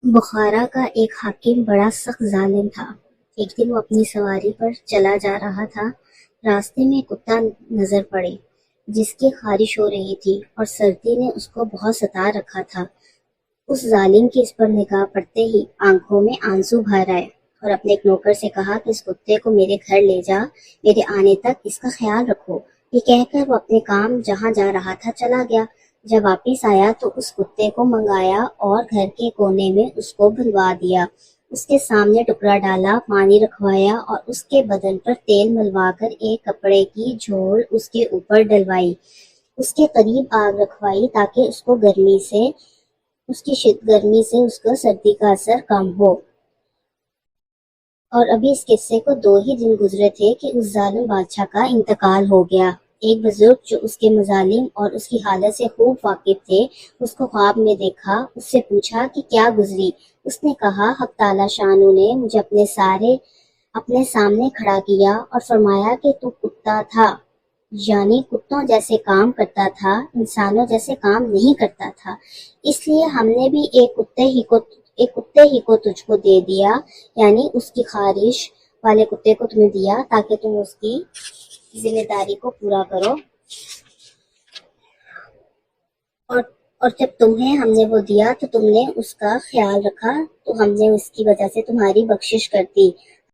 بخارا کا ایک حاکم بڑا سخت ظالم تھا۔ ایک دن وہ اپنی سواری پر چلا جا رہا تھا۔ راستے میں ایک کتا نظر پڑے جس کی خارش ہو رہی تھی اور سردی نے اس کو بہت ستا رکھا تھا۔ اس ظالم کی اس پر نگاہ پڑتے ہی آنکھوں میں آنسو بھر آئے اور اپنے ایک نوکر سے کہا کہ اس کتے کو میرے گھر لے جا، میرے آنے تک اس کا خیال رکھو۔ یہ کہہ کر وہ اپنے کام جہاں جا رہا تھا چلا گیا۔ جب واپس آیا تو اس کتے کو منگایا اور گھر کے کونے میں اس کو بندھوا دیا۔ اس کے سامنے ٹکڑا ڈالا، پانی رکھوایا اور اس کے بدن پر تیل ملوا کر ایک کپڑے کی جھول اس کے اوپر ڈلوائی۔ اس کے قریب آگ رکھوائی تاکہ گرمی سے اس کو سردی کا اثر کم ہو۔ اور ابھی اس قصے کو 2 ہی دن گزرے تھے کہ اس ظالم بادشاہ کا انتقال ہو گیا۔ ایک بزرگ جو اس کے مظالم اور اس کی حالت سے خوب واقف تھے، اس کو خواب میں دیکھا۔ اس سے پوچھا کہ کیا گزری؟ اس نے کہا، حق تعالی شانہ نے مجھے اپنے سامنے کھڑا کیا اور فرمایا کہ تو کتا تھا، یعنی کتوں جیسے کام کرتا تھا، انسانوں جیسے کام نہیں کرتا تھا، اس لیے ہم نے بھی ایک کتے ہی کو تجھ کو دے دیا، یعنی اس کی خارش والے کتے کو تمہیں دیا تاکہ تم اس کی ذمہ داری کو پورا کرو، اور جب تمہیں ہم نے وہ دیا تو تم نے اس کا خیال رکھا، تو ہم نے اس کی وجہ سے تمہاری بخشش کر دی۔